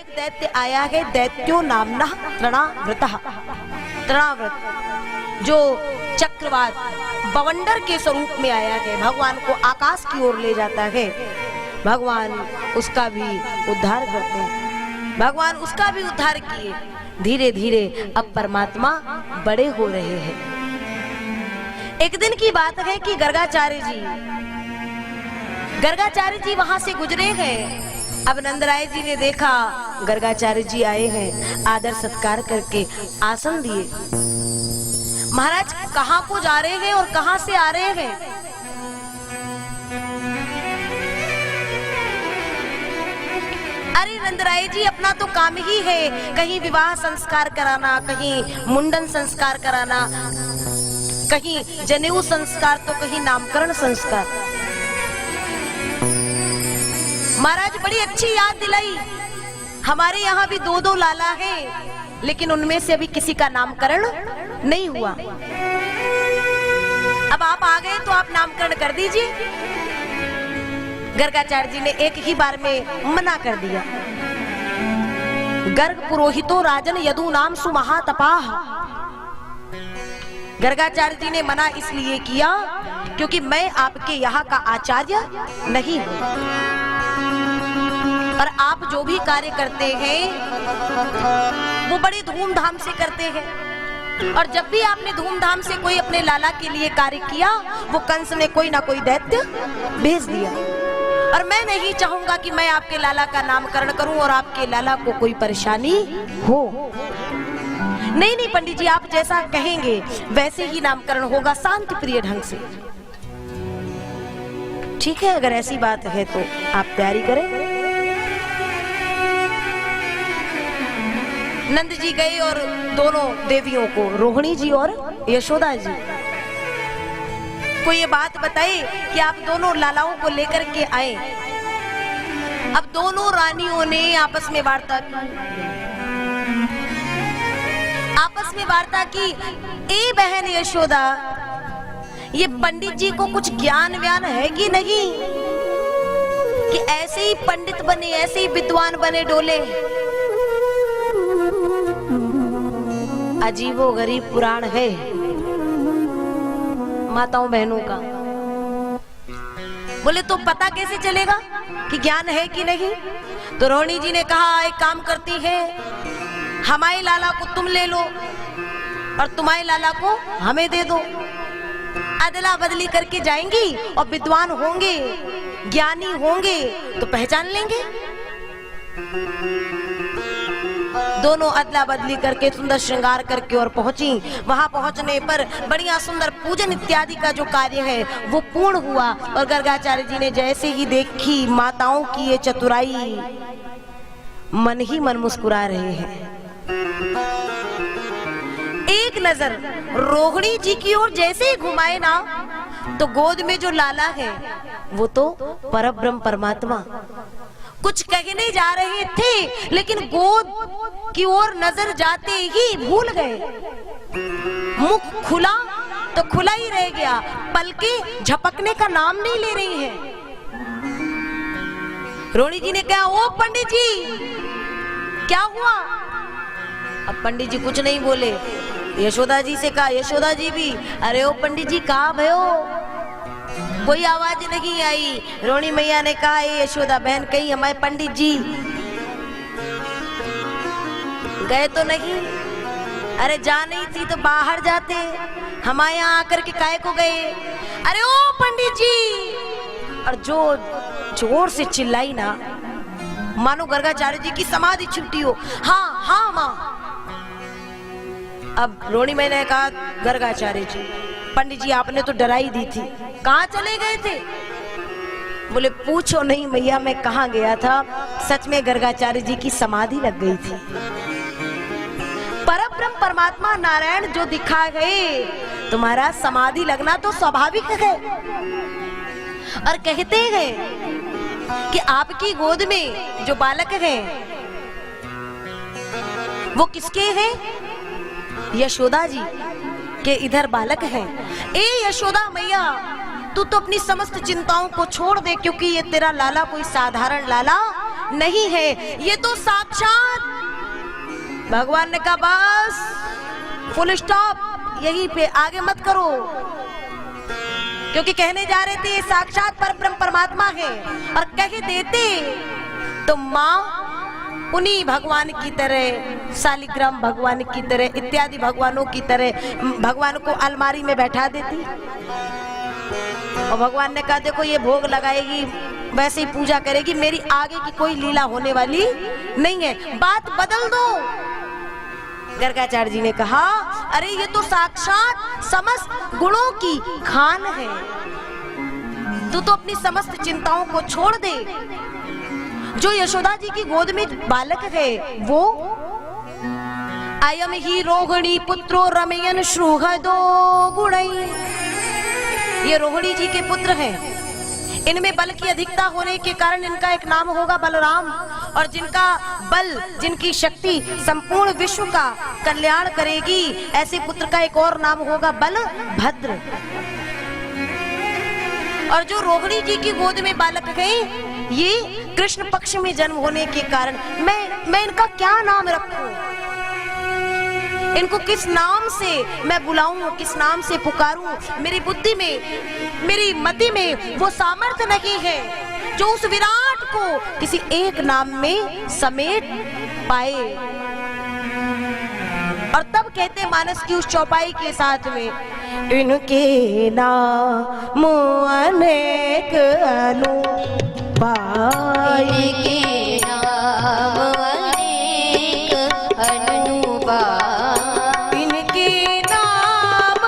एक दैत्य आया है, दैत्यो नामना तृणावृतः। तृणावृत जो चक्रवात बवंडर के स्वरूप में आया है, भगवान को आकाश की ओर ले जाता है। भगवान उसका भी उद्धार करते हैं। भगवान उसका भी उद्धार किए। धीरे धीरे अब परमात्मा बड़े हो रहे हैं। एक दिन की बात है कि गर्गाचार्य जी वहां से गुजरे हैं। अब नंदराय जी ने देखा गर्गाचार्य जी आए हैं, आदर सत्कार करके आसन दिए। महाराज कहाँ को जा रहे हैं और कहाँ से आ रहे हैं? अरे नंदराय जी, अपना तो काम ही है कहीं विवाह संस्कार कराना, कहीं मुंडन संस्कार कराना, कहीं जनेऊ संस्कार, तो कहीं नामकरण संस्कार। महाराज बड़ी अच्छी याद दिलाई। हमारे यहाँ भी 2-2 लाला हैं, लेकिन उनमें से अभी किसी का नामकरण नहीं हुआ। अब आप आ गए तो आप नामकरण कर दीजिए। गर्गाचार्य जी ने एक ही बार में मना कर दिया। गर्ग पुरोहितो राजन यदु नाम सुमहातपाह। गर्गाचार्य जी ने मना इसलिए किया क्योंकि मैं आपके यहाँ का आचार्य नहीं हूं, और आप जो भी कार्य करते हैं वो बड़ी धूमधाम से करते हैं। और जब भी आपने धूमधाम से कोई अपने लाला के लिए कार्य किया, वो कंस ने कोई ना कोई दैत्य भेज दिया। और मैं नहीं चाहूंगा कि मैं आपके लाला का नामकरण करूं और आपके लाला को कोई परेशानी हो। नहीं पंडित जी, आप जैसा कहेंगे वैसे ही नामकरण होगा, शांति प्रिय ढंग से। ठीक है, अगर ऐसी बात है तो आप तैयारी करें। नंद जी गए और दोनों देवियों को, रोहिणी जी और यशोदा जी को ये बात बताई कि आप दोनों लालाओं को लेकर के आए। अब दोनों रानियों ने आपस में वार्ता की। ए बहन यशोदा, ये पंडित जी को कुछ ज्ञान व्यान है कि नहीं, कि ऐसे ही पंडित बने, ऐसे ही विद्वान बने डोले। अजीबो गरीब पुराण है माताओं बहनों का। बोले तो पता कैसे चलेगा कि ज्ञान है कि नहीं? तो रोहिणी जी ने कहा, एक काम करती है, हमारे लाला को तुम ले लो और तुम्हारे लाला को हमें दे दो। अदला बदली करके जाएंगी और विद्वान होंगे, ज्ञानी होंगे तो पहचान लेंगे। दोनों अदला बदली करके सुंदर श्रृंगार करके और पहुंची। वहां पहुंचने पर बढ़िया सुंदर पूजन इत्यादि का जो कार्य है वो पूर्ण हुआ। और गर्गाचार्य जी ने जैसे ही देखी माताओं की ये चतुराई, मन ही मन मुस्कुरा रहे हैं। एक नजर रोहिणी जी की ओर जैसे ही घुमाए ना, तो गोद में जो लाला है वो तो परब्रह्म परमात्मा कुछ कहने जा रहे थे, लेकिन गोद की ओर नजर जाते ही भूल गए। मुख खुला तो खुला ही रह गया, पलकें झपकने का नाम नहीं ले रही हैं। रोहिणी जी ने कहा, ओ पंडित जी क्या हुआ? अब पंडित जी कुछ नहीं बोले। यशोदा जी से कहा, यशोदा जी भी, अरे ओ पंडित जी कहाँ भयो? कोई आवाज नहीं आई। रोहिणी मैया ने कहा, यशोदा बहन कहीं हमारे पंडित जी गए तो नहीं? अरे जा नहीं थी तो बाहर जाते, हमारे यहाँ आकर के काहे को गए? अरे ओ पंडित जी! और जो जोर से चिल्लाई ना, मानो गर्गाचार्य जी की समाधि छूटी हो। हाँ हाँ माँ। अब रोहिणी मैया ने कहा, गर्गाचार्य जी, पंडित जी आपने तो डराई दी थी, कहाँ चले गए थे? बोले पूछो नहीं मैया, मैं कहाँ गया था, सच में गर्गाचार्य जी की समाधि लग गई थी। परब्रह्म परमात्मा नारायण जो दिखा गए, तुम्हारा समाधि लगना तो स्वाभाविक है। और कहते हैं कि आपकी गोद में जो बालक हैं वो किसके हैं? यशोदा जी के इधर बालक हैं। ए यशोदा मैया, तू तो अपनी समस्त चिंताओं को छोड़ दे, क्योंकि ये तेरा लाला कोई साधारण लाला नहीं है, ये तो साक्षात। भगवान ने कहा बस फुल स्टॉप, यहीं पे आगे मत करो, क्योंकि कहने जा रहे थे साक्षात परब्रह्म परमात्मा है, और कह देते तो माँ उन्हीं भगवान की तरह, शालिग्राम भगवान की तरह, इत्यादि भगवानों की तरह भगवान को अलमारी में बैठा देती। और भगवान ने कहा देखो ये भोग लगाएगी, वैसे ही पूजा करेगी, मेरी आगे की कोई लीला होने वाली नहीं है, बात बदल दो। गर्गाचार्य जी ने कहा अरे ये तो साक्षात समस्त गुणों की खान है, तू तो अपनी समस्त चिंताओं को छोड़ दे। जो यशोदा जी की गोद में बालक है वो अयम ही रोहिणी पुत्रो रमयन श्रुहदो गुणई, ये रोहिणी जी के पुत्र हैं, इनमें बल की अधिकता होने के कारण इनका एक नाम होगा बलराम, और जिनका बल, जिनकी शक्ति संपूर्ण विश्व का कल्याण करेगी, ऐसे पुत्र का एक और नाम होगा बलभद्र। और जो रोहिणी जी की गोद में बालक है ये कृष्ण पक्ष में जन्म होने के कारण मैं इनका क्या नाम रखूं, इनको किस नाम से मैं बुलाऊं, किस नाम से पुकारूं। मेरी बुद्धि में, मेरी मति में वो सामर्थ्य नहीं है जो उस विराट को किसी एक नाम में समेट पाए। और तब कहते मानस की उस चौपाई के साथ में इनके नाम अनेक अनुपा, इनके नाम अनेक अनुपा, इनके नाम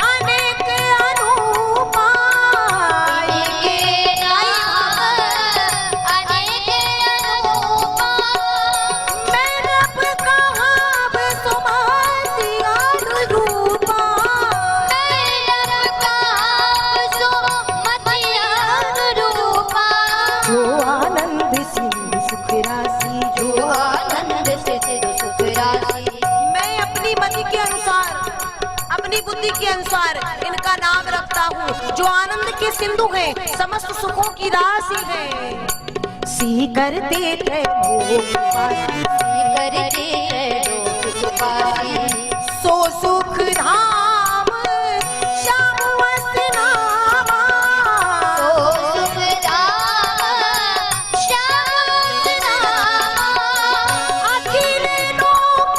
अनेक अनुपा, इनके नाम अनेक अनुपा, मैं रब कहाब सुमति अनुरूपा, मैं रब कहाब सुमति अनुरूपा, जो आनंद सिंधु सुख राशि, जो आनंद सिंधु सुख राशि। मैं अपनी मति के अनुसार, अपनी बुद्धि के अनुसार इनका नाम रखता हूँ, जो आनंद के सिंधु हैं, समस्त सुखों की राशि है। सी करते थे करते हैं लोक सुपारी, सो सुख धाम श्याम वस्त नामा, तो सुख धाम श्याम नामा, अखिल लोक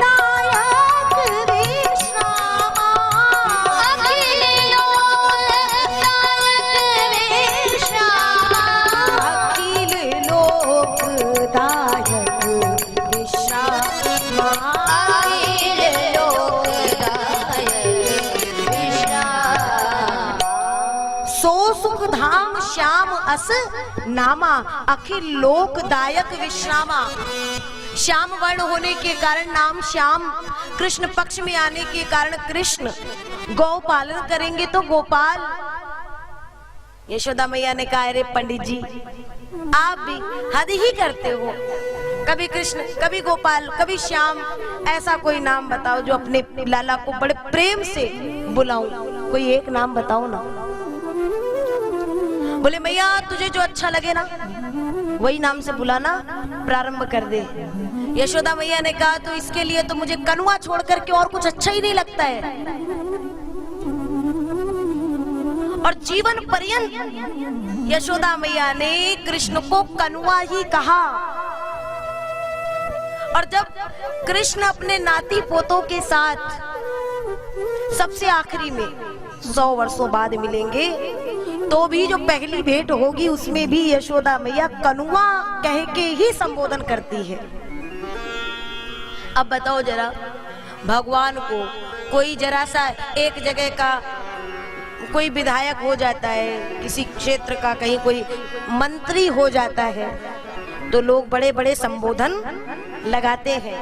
दायक विश्रामा, अखिल लोकदायक विश्रामा, अखिल लोकदायक विश्रामा, अखिल लोकदायक विश्रामा। सो सुख धाम श्याम अस नामा, अखिल लोकदायक विश्रामा। श्याम वर्ण होने के कारण नाम श्याम, कृष्ण पक्ष में आने के कारण कृष्ण, गौ पालन करेंगे तो गोपाल। यशोदा मैया ने कहा अरे पंडित जी आप भी हद ही करते हो, कभी कृष्ण, कभी गोपाल, कभी श्याम, ऐसा कोई नाम बताओ जो अपने लाला को बड़े प्रेम से बुलाऊं, कोई एक नाम बताओ ना। बोले मैया तुझे जो अच्छा लगे ना वही नाम से बुलाना प्रारंभ कर दे। यशोदा मैया ने कहा तो इसके लिए तो मुझे कनुआ छोड़ करके और कुछ अच्छा ही नहीं लगता है। और जीवन पर्यंत यशोदा मैया ने कृष्ण को कनुआ ही कहा। और जब कृष्ण अपने नाती पोतों के साथ सबसे आखिरी में 100 वर्षों बाद मिलेंगे तो भी जो पहली भेंट होगी उसमें भी यशोदा मैया कनुआ कह के ही संबोधन करती है। अब बताओ जरा, भगवान को कोई जरा सा एक जगह का कोई विधायक हो जाता है, किसी क्षेत्र का कहीं कोई मंत्री हो जाता है तो लोग बड़े बड़े संबोधन लगाते हैं।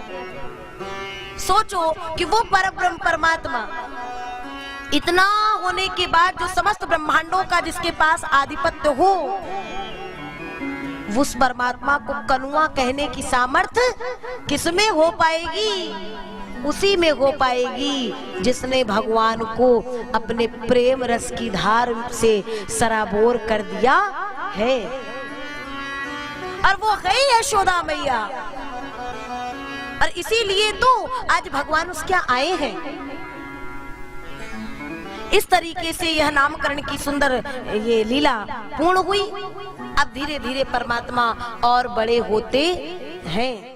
सोचो कि वो परब्रह्म परमात्मा इतना होने के बाद जो समस्त ब्रह्मांडों का जिसके पास आधिपत्य हो, उस परमात्मा को कनुआ कहने की सामर्थ्य किसमें हो पाएगी? उसी में हो पाएगी जिसने भगवान को अपने प्रेम रस की धार से सराबोर कर दिया है। और वो है यशोदा मैया। और इसीलिए तो आज भगवान उसके यहाँ आए हैं। इस तरीके से यह नामकरण की सुंदर ये लीला पूर्ण हुई। अब धीरे धीरे परमात्मा और बड़े होते हैं।